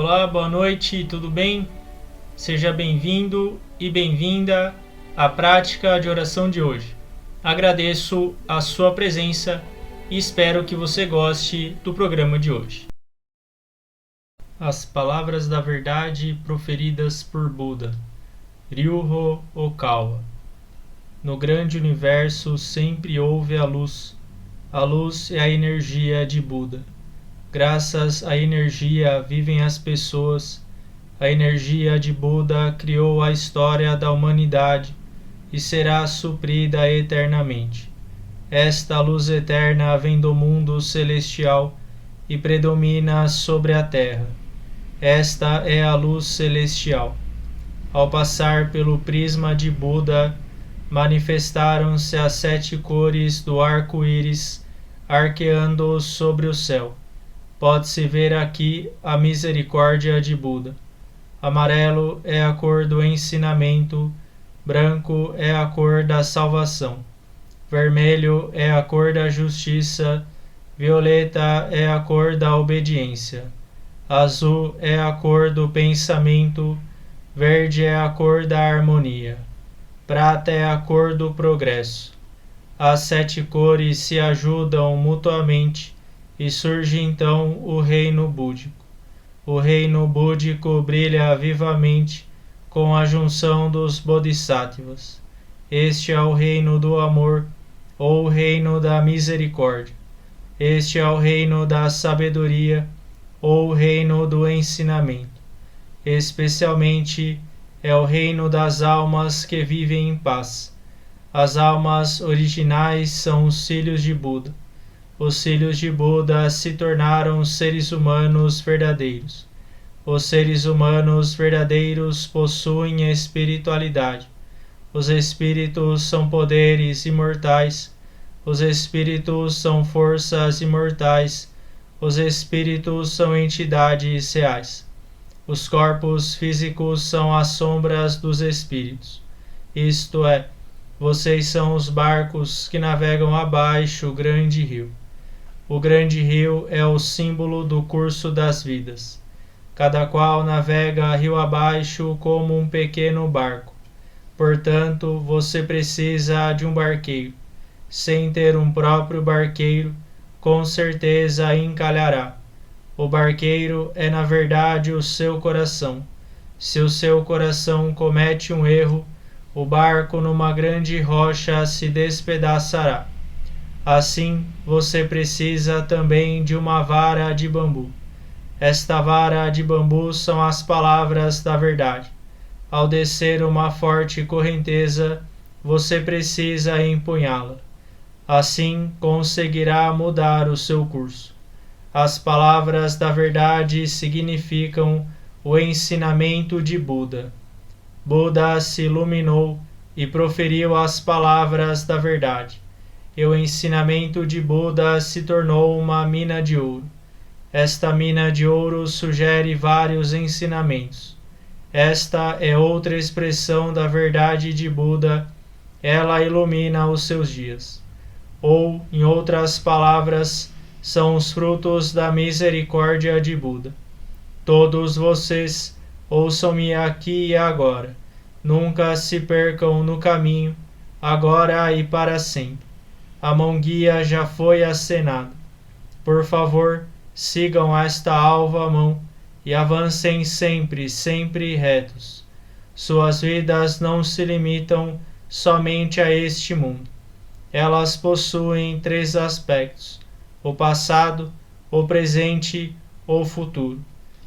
Olá, boa noite, tudo bem? Seja bem-vindo e bem-vinda à prática de oração de hoje. Agradeço a sua presença e espero que você goste do programa de hoje. As palavras da verdade proferidas por Buda, Ryuho Okawa. No grande universo sempre houve a luz. A luz é a energia de Buda. Graças à energia vivem as pessoas. A energia de Buda criou a história da humanidade e será suprida eternamente. Esta luz eterna vem do mundo celestial e predomina sobre a terra. Esta é a luz celestial. Ao passar pelo prisma de Buda, manifestaram-se as 7 cores do arco-íris arqueando sobre o céu. Pode-se ver aqui a misericórdia de Buda. Amarelo é a cor do ensinamento, branco é a cor da salvação, vermelho é a cor da justiça, violeta é a cor da obediência, azul é a cor do pensamento, verde é a cor da harmonia, prata é a cor do progresso. As 7 cores se ajudam mutuamente e surge então o reino búdico. O reino búdico brilha vivamente com a junção dos bodhisattvas. Este é o reino do amor, ou o reino da misericórdia. Este é o reino da sabedoria, ou o reino do ensinamento. Especialmente é o reino das almas que vivem em paz. As almas originais são os filhos de Buda. Os filhos de Buda se tornaram seres humanos verdadeiros. Os seres humanos verdadeiros possuem espiritualidade. Os espíritos são poderes imortais. Os espíritos são forças imortais. Os espíritos são entidades reais. Os corpos físicos são as sombras dos espíritos. Isto é, vocês são os barcos que navegam abaixo o grande rio. O grande rio é o símbolo do curso das vidas. Cada qual navega rio abaixo como um pequeno barco. Portanto, você precisa de um barqueiro. Sem ter um próprio barqueiro, com certeza encalhará. O barqueiro é na verdade o seu coração. Se o seu coração comete um erro, o barco numa grande rocha se despedaçará. Assim, você precisa também de uma vara de bambu. Esta vara de bambu são as palavras da verdade. Ao descer uma forte correnteza, você precisa empunhá-la. Assim, conseguirá mudar o seu curso. As palavras da verdade significam o ensinamento de Buda. Buda se iluminou e proferiu as palavras da verdade. E o ensinamento de Buda se tornou uma mina de ouro. Esta mina de ouro sugere vários ensinamentos. Esta é outra expressão da verdade de Buda. Ela ilumina os seus dias. Ou, em outras palavras, são os frutos da misericórdia de Buda. Todos vocês, ouçam-me aqui e agora. Nunca se percam no caminho, agora e para sempre. A mão guia já foi acenada. Por favor, sigam esta alva mão e avancem sempre, sempre retos. Suas vidas não se limitam somente a este mundo. Elas possuem 3 aspectos: o passado, o presente, o futuro.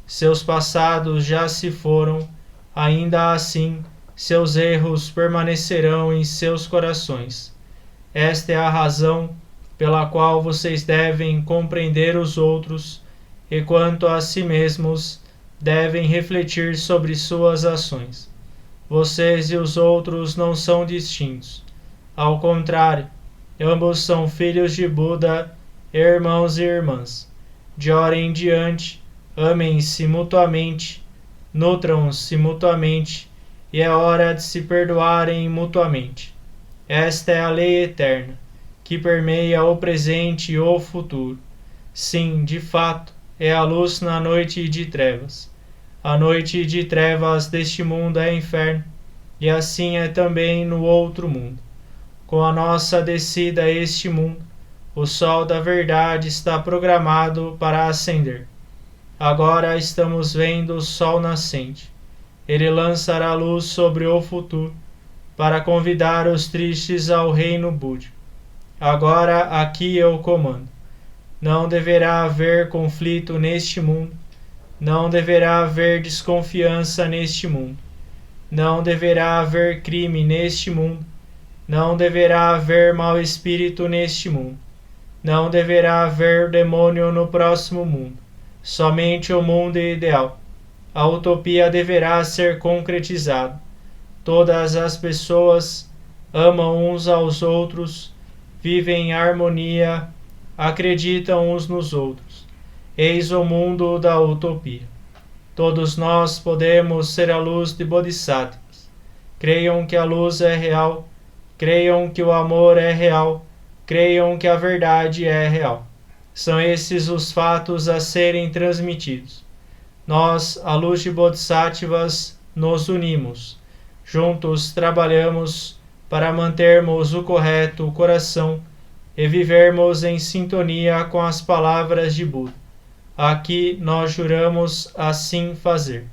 Seus passados já se foram, ainda assim, seus erros permanecerão em seus corações. Esta é a razão pela qual vocês devem compreender os outros e, quanto a si mesmos, devem refletir sobre suas ações. Vocês e os outros não são distintos. Ao contrário, ambos são filhos de Buda, irmãos e irmãs. De hora em diante, amem-se mutuamente, nutram-se mutuamente, e é hora de se perdoarem mutuamente. Esta é a lei eterna, que permeia o presente e o futuro. Sim, de fato, é a luz na noite de trevas. A noite de trevas deste mundo é inferno, e assim é também no outro mundo. Com a nossa descida a este mundo, o sol da verdade está programado para ascender. Agora estamos vendo o sol nascente. Ele lançará luz sobre o futuro para convidar os tristes ao reino búdico. Agora aqui eu comando. Não deverá haver conflito neste mundo. Não deverá haver desconfiança neste mundo. Não deverá haver crime neste mundo. Não deverá haver mau espírito neste mundo. Não deverá haver demônio no próximo mundo. Somente o mundo ideal. A utopia deverá ser concretizada. Todas as pessoas amam uns aos outros, vivem em harmonia, acreditam uns nos outros. Eis o mundo da utopia. Todos nós podemos ser a luz de Bodhisattvas. Creiam que a luz é real, creiam que o amor é real, creiam que a verdade é real. São esses os fatos a serem transmitidos. Nós, a luz de Bodhisattvas, nos unimos. Juntos trabalhamos para mantermos o correto coração e vivermos em sintonia com as palavras de Buda. Aqui nós juramos assim fazer.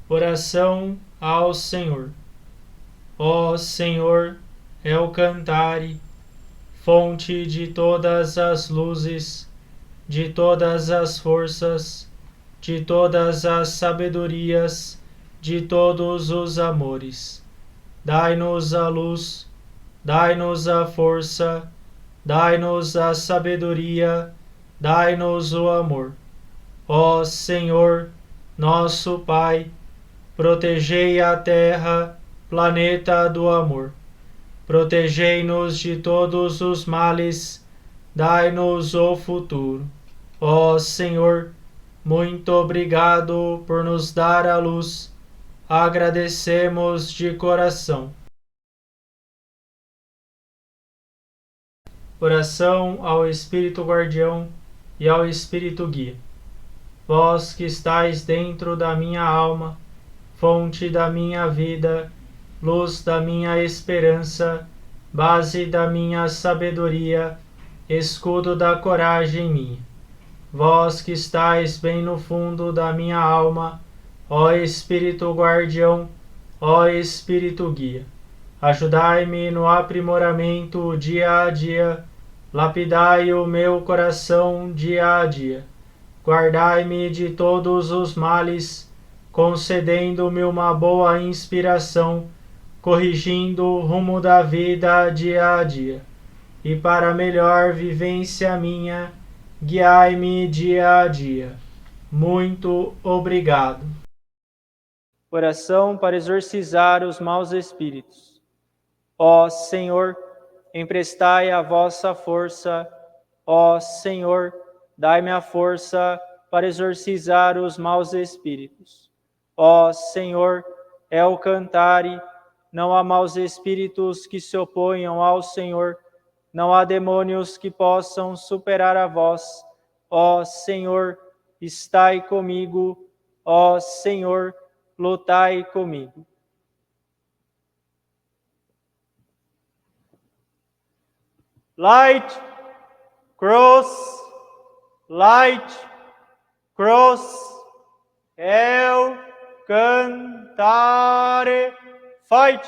Oração ao Senhor. Ó Senhor, Elcantari, fonte de todas as luzes, de todas as forças, de todas as sabedorias, de todos os amores. Dai-nos a luz, dai-nos a força, dai-nos a sabedoria, dai-nos o amor. Ó Senhor, nosso Pai, protegei a terra, planeta do amor. Protegei-nos de todos os males, dai-nos o futuro. Ó Senhor, muito obrigado por nos dar a luz. Agradecemos de coração. Oração ao Espírito Guardião e ao Espírito Guia. Vós que estais dentro da minha alma, fonte da minha vida, luz da minha esperança, base da minha sabedoria, escudo da coragem minha. Vós que estais bem no fundo da minha alma, ó Espírito Guardião, ó Espírito Guia, ajudai-me no aprimoramento dia a dia, lapidai o meu coração dia a dia, guardai-me de todos os males, concedendo-me uma boa inspiração, corrigindo o rumo da vida dia a dia, e para melhor vivência minha, guiai-me dia a dia. Muito obrigado. Oração para exorcizar os maus espíritos. Ó Senhor, emprestai a vossa força. Ó Senhor, dai-me a força para exorcizar os maus espíritos. Ó Senhor, Elcantari, não há maus espíritos que se oponham ao Senhor, não há demônios que possam superar a vós. Ó Senhor, estai comigo. Ó Senhor, lutai comigo. Light, cross, light, cross, el, cantare, fight.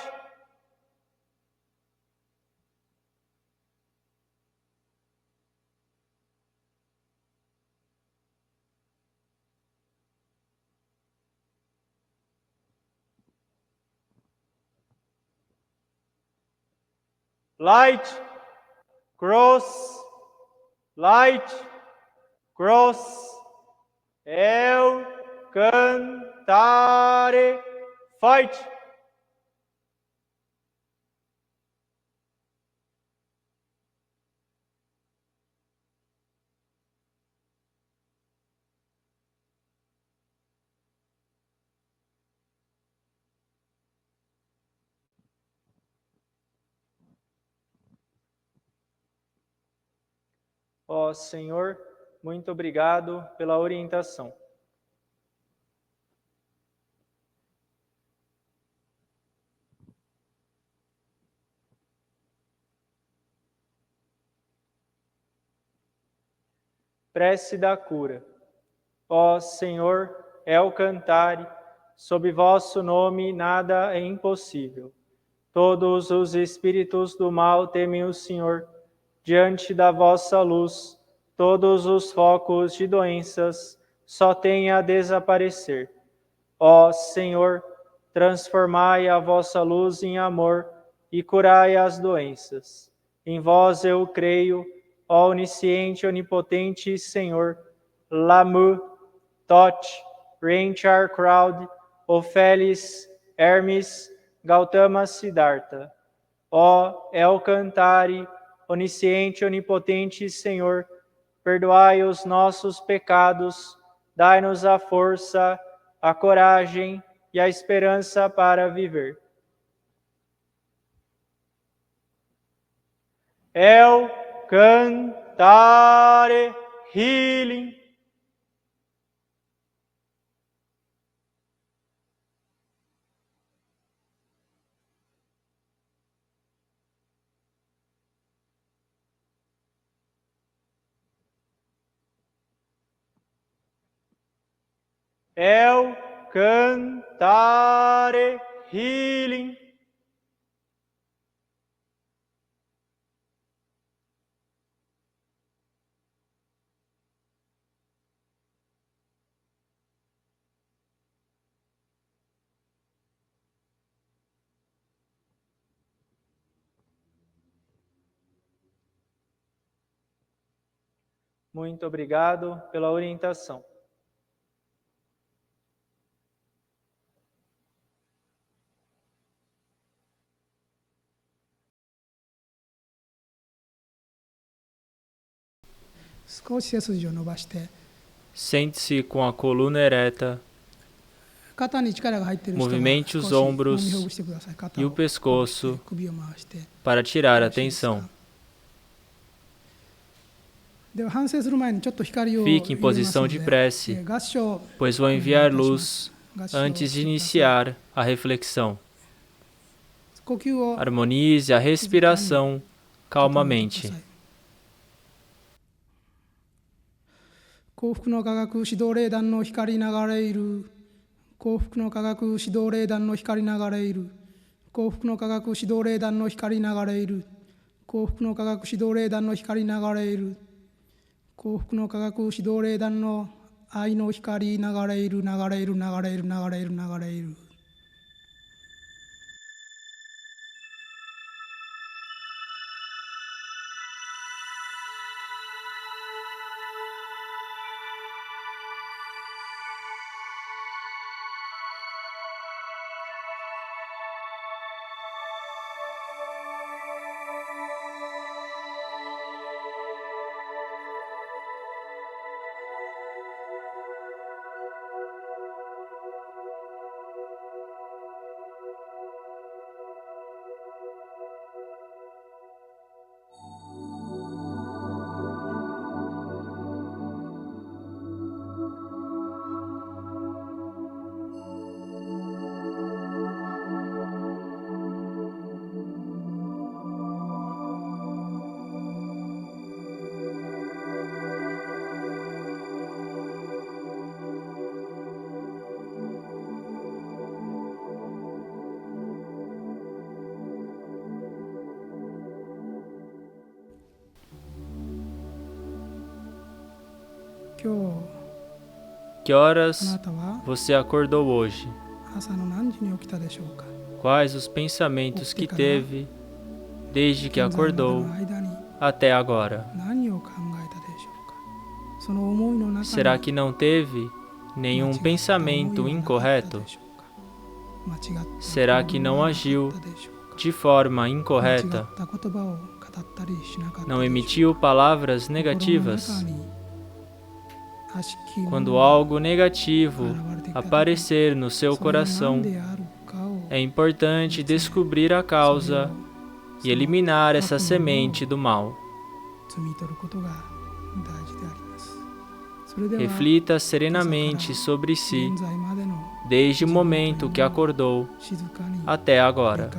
Light, cross, light, cross, el, cantare, fight. Ó Senhor, Muito obrigado pela orientação. Prece da cura. Ó Senhor, El Cantare, sob vosso nome nada é impossível. Todos os espíritos do mal temem o Senhor. Diante da vossa luz, todos os focos de doenças só têm a desaparecer. Ó Senhor, transformai a vossa luz em amor e curai as doenças. Em vós eu creio, ó onisciente e onipotente Senhor, Lamu, Tot, Renchar Crowd, Ofeles, Hermes, Gautama Siddhartha. Ó El Cantare, onisciente e onipotente Senhor, perdoai os nossos pecados, dai-nos a força, a coragem e a esperança para viver. El Cantare Healing. El Cantare Healing. Muito obrigado pela orientação. Sente-se com a coluna ereta, movimente os ombros e o pescoço para tirar a tensão. Fique em posição de prece, pois vou enviar luz antes de iniciar a reflexão. Harmonize a respiração calmamente. 幸福の科学指導霊団の光流れいる。幸福の科学指導霊団の光流れいる。幸福の科学指導霊団の光流れいる。幸福の科学指導霊団の光流れいる。幸福の科学指導霊団の愛の光流れいる、流れいる、流れいる、流れいる、流れいる。Que horas você acordou hoje? Quais os pensamentos que teve desde que acordou até agora? Será que não teve nenhum pensamento incorreto? Será que não agiu de forma incorreta? Não emitiu palavras negativas? Quando algo negativo aparecer no seu coração, é importante descobrir a causa e eliminar essa semente do mal. reflita serenamente sobre si, desde o momento que acordou até agora.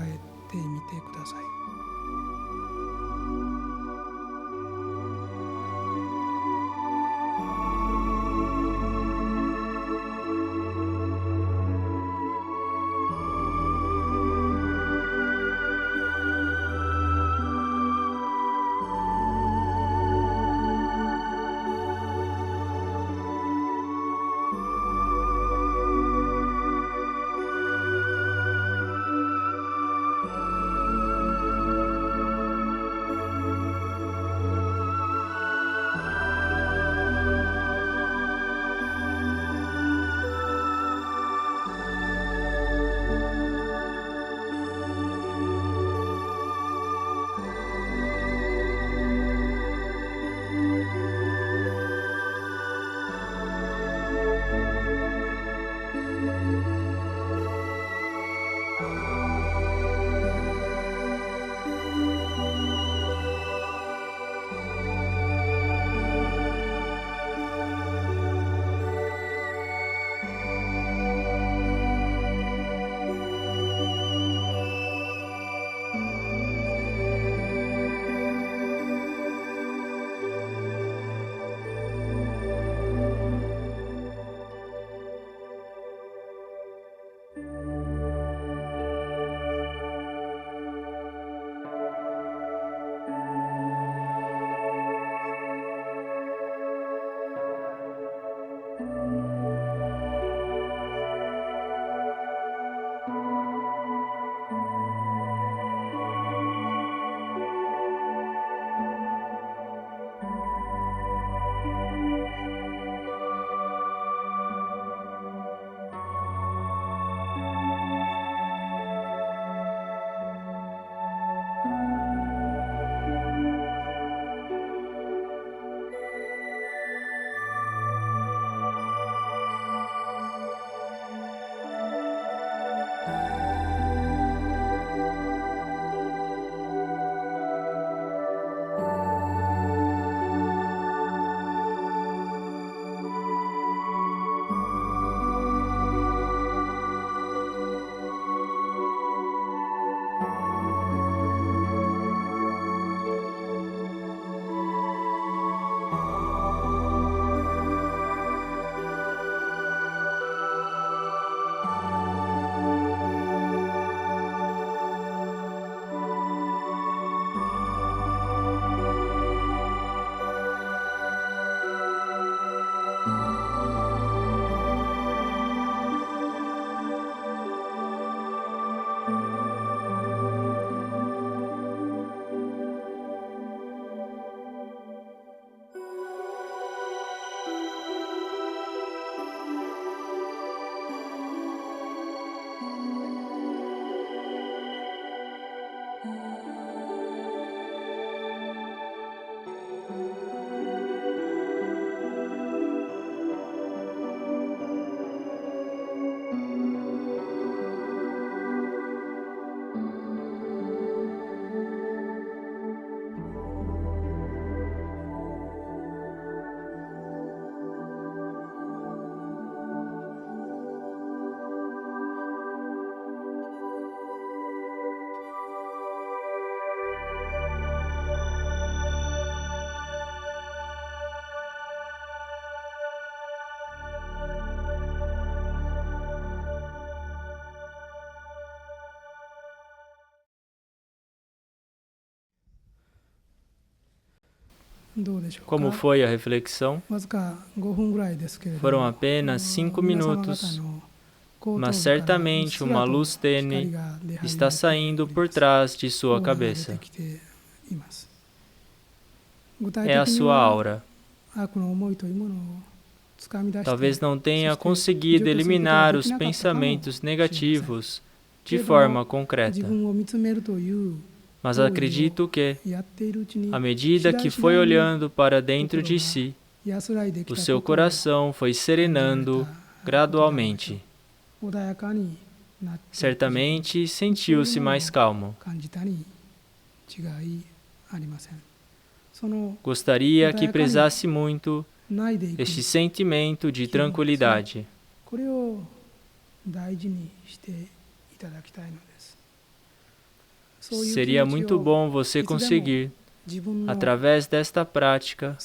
Como foi a reflexão? Foram apenas 5 minutos, mas certamente uma luz tênue está saindo por trás de sua cabeça. É a sua aura. Talvez não tenha conseguido eliminar os pensamentos negativos de forma concreta, mas acredito que, à medida que foi olhando para dentro de si, o seu coração foi serenando gradualmente. Certamente sentiu-se mais calmo. Gostaria que prezasse muito este sentimento de tranquilidade. Seria muito bom você conseguir, através desta prática,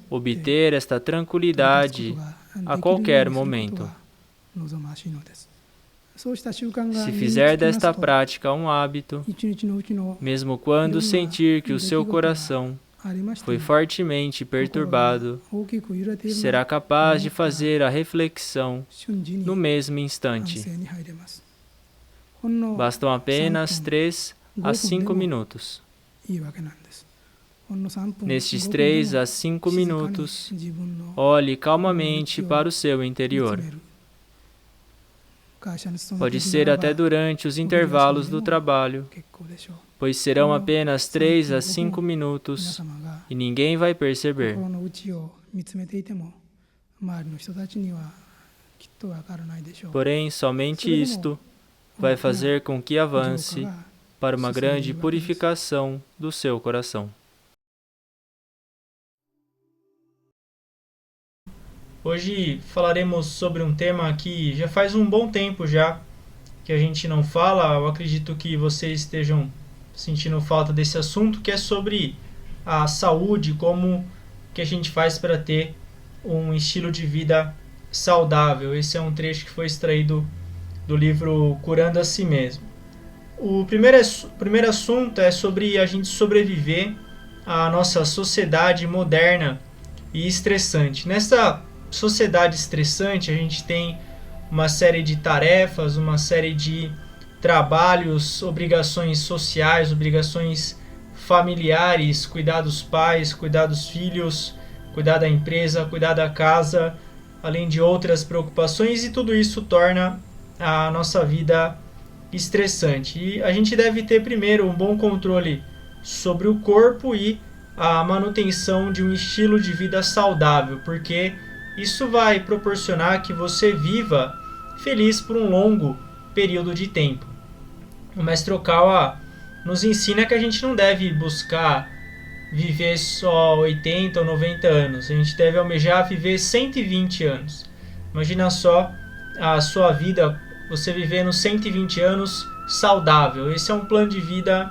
obter esta tranquilidade a qualquer momento. Se fizer desta prática um hábito, mesmo quando sentir que o seu coração foi fortemente perturbado, será capaz de fazer a reflexão no mesmo instante. Bastam apenas 3 a 5 minutos. Nestes 3 a 5 minutos, olhe calmamente para o seu interior. Pode ser até durante os intervalos do trabalho, pois serão apenas 3 a 5 minutos e ninguém vai perceber. Porém, somente isto vai fazer com que avance para uma grande purificação do seu coração. Hoje falaremos sobre um tema que já faz um bom tempo já que a gente não fala. Eu acredito que vocês estejam sentindo falta desse assunto, que é sobre a saúde, como que a gente faz para ter um estilo de vida saudável. Esse é um trecho que foi extraído do livro Curando a Si Mesmo. O primeiro assunto é sobre a gente sobreviver à nossa sociedade moderna e estressante. Nessa sociedade estressante, a gente tem uma série de tarefas, uma série de trabalhos, obrigações sociais, obrigações familiares, cuidar dos pais, cuidar dos filhos, cuidar da empresa, cuidar da casa, além de outras preocupações, e tudo isso torna a nossa vida estressante. E a gente deve ter primeiro um bom controle sobre o corpo e a manutenção de um estilo de vida saudável, porque isso vai proporcionar que você viva feliz por um longo período de tempo. O Mestre Okawa nos ensina que a gente não deve buscar viver só 80 ou 90 anos. A gente deve almejar viver 120 anos. Imagina só a sua vida, você vivendo 120 anos saudável. Esse é um plano de vida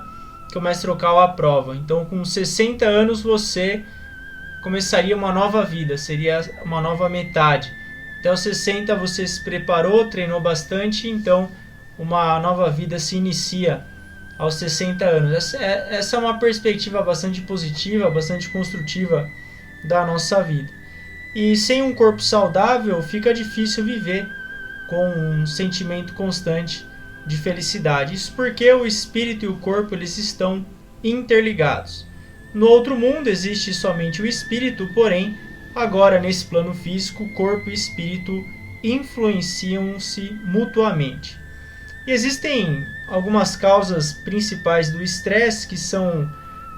que o Mestre Okawa aprova. Então, com 60 anos, você começaria uma nova vida, seria uma nova metade. Até os 60 você se preparou, treinou bastante, então uma nova vida se inicia aos 60 anos. Essa é uma perspectiva bastante positiva, bastante construtiva da nossa vida. E sem um corpo saudável, fica difícil viver com um sentimento constante de felicidade. Isso porque o espírito e o corpo eles estão interligados. No outro mundo existe somente o espírito, porém, agora nesse plano físico, corpo e espírito influenciam-se mutuamente. E existem algumas causas principais do estresse, que são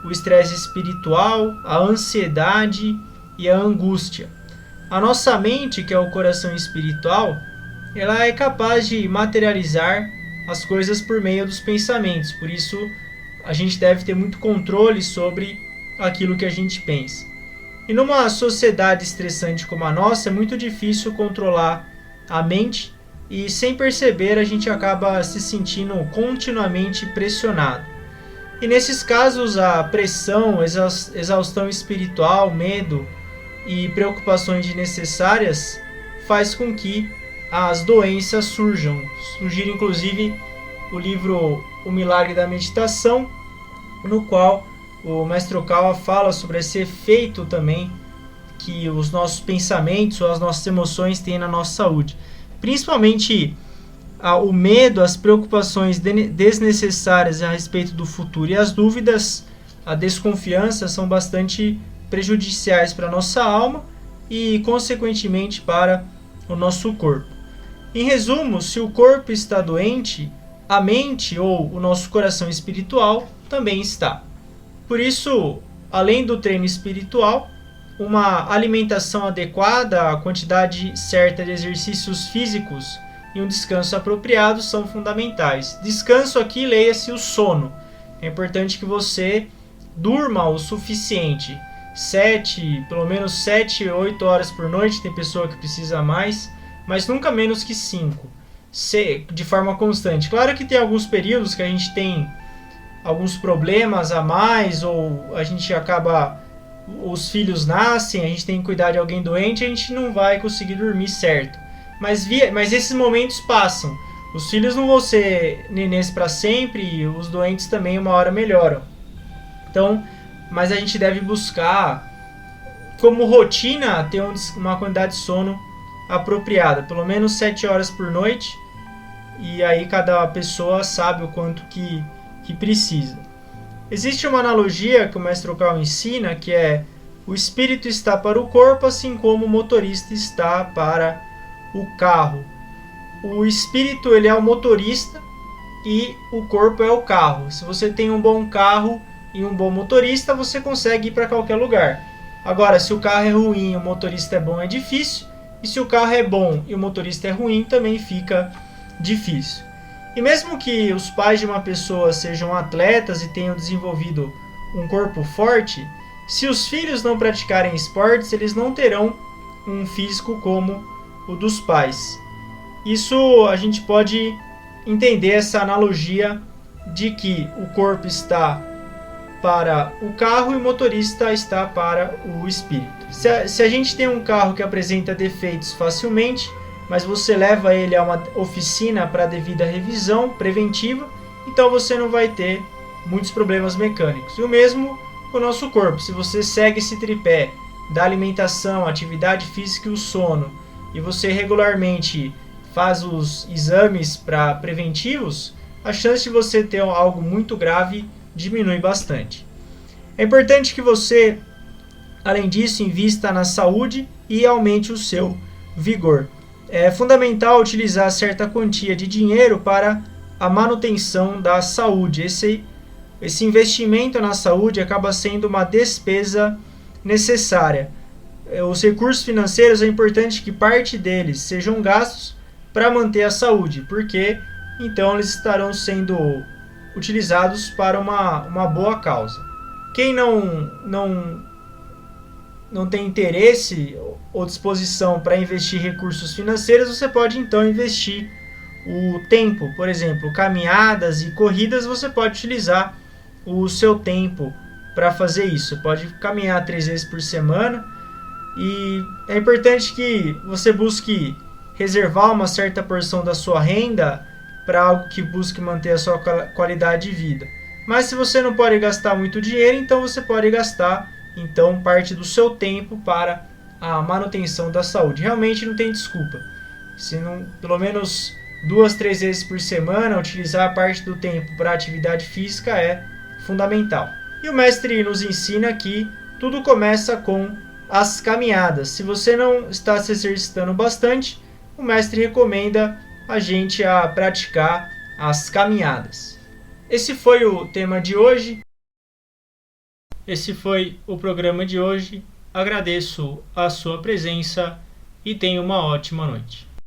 o estresse espiritual, a ansiedade e a angústia. A nossa mente, que é o coração espiritual, ela é capaz de materializar as coisas por meio dos pensamentos. Por isso, a gente deve ter muito controle sobre aquilo que a gente pensa. E numa sociedade estressante como a nossa, é muito difícil controlar a mente e, sem perceber, a gente acaba se sentindo continuamente pressionado. E nesses casos, a pressão, exaustão espiritual, medo e preocupações desnecessárias faz com que as doenças surjam. Surgir, inclusive, o livro O Milagre da Meditação, no qual o Mestre Okawa fala sobre esse efeito também que os nossos pensamentos ou as nossas emoções têm na nossa saúde. Principalmente o medo, as preocupações desnecessárias a respeito do futuro e as dúvidas, a desconfiança são bastante prejudiciais para a nossa alma e, consequentemente, para o nosso corpo. Em resumo, se o corpo está doente, a mente ou o nosso coração espiritual também está. Por isso, além do treino espiritual, uma alimentação adequada, a quantidade certa de exercícios físicos e um descanso apropriado são fundamentais. Descanso aqui, leia-se o sono. É importante que você durma o suficiente. pelo menos 7, 8 horas por noite, tem pessoa que precisa mais, mas nunca menos que 5, de forma constante. Claro que tem alguns períodos que a gente tem alguns problemas a mais, ou a gente acaba, os filhos nascem, a gente tem que cuidar de alguém doente, a gente não vai conseguir dormir certo. Mas esses momentos passam. Os filhos não vão ser nenês para sempre, e os doentes também uma hora melhoram. Então, mas a gente deve buscar, como rotina, ter uma quantidade de sono apropriada, pelo menos 7 horas por noite, e aí cada pessoa sabe o quanto que precisa. Existe uma analogia que o mestre Okao ensina, que é: o espírito está para o corpo, assim como o motorista está para o carro. O espírito, ele é o motorista e o corpo é o carro. Se você tem um bom carro e um bom motorista, você consegue ir para qualquer lugar. Agora, se o carro é ruim e o motorista é bom, é difícil. E se o carro é bom e o motorista é ruim, também fica difícil. E mesmo que os pais de uma pessoa sejam atletas e tenham desenvolvido um corpo forte, se os filhos não praticarem esportes, eles não terão um físico como o dos pais. Isso a gente pode entender essa analogia de que o corpo está para o carro e o motorista está para o espírito. Se a gente tem um carro que apresenta defeitos facilmente, mas você leva ele a uma oficina para devida revisão preventiva, então você não vai ter muitos problemas mecânicos. E o mesmo com o nosso corpo. Se você segue esse tripé da alimentação, atividade física e o sono, e você regularmente faz os exames preventivos, a chance de você ter algo muito grave diminui bastante. É importante que você, além disso, invista na saúde e aumente o seu vigor. É fundamental utilizar certa quantia de dinheiro para a manutenção da saúde. Esse investimento na saúde acaba sendo uma despesa necessária. Os recursos financeiros, é importante que parte deles sejam gastos para manter a saúde, porque então eles estarão sendo utilizados para uma boa causa. Quem não tem interesse ou disposição para investir recursos financeiros, você pode então investir o tempo. Por exemplo, caminhadas e corridas, você pode utilizar o seu tempo para fazer isso. Você pode caminhar 3 vezes por semana, e é importante que você busque reservar uma certa porção da sua renda para algo que busque manter a sua qualidade de vida. Mas se você não pode gastar muito dinheiro, então você pode gastar parte do seu tempo para a manutenção da saúde. Realmente não tem desculpa. Se não, pelo menos 2, 3 vezes por semana, utilizar parte do tempo para atividade física é fundamental. E o mestre nos ensina que tudo começa com as caminhadas. Se você não está se exercitando bastante, o mestre recomenda a gente a praticar as caminhadas. Esse foi o tema de hoje. Esse foi o programa de hoje. Agradeço a sua presença e tenha uma ótima noite.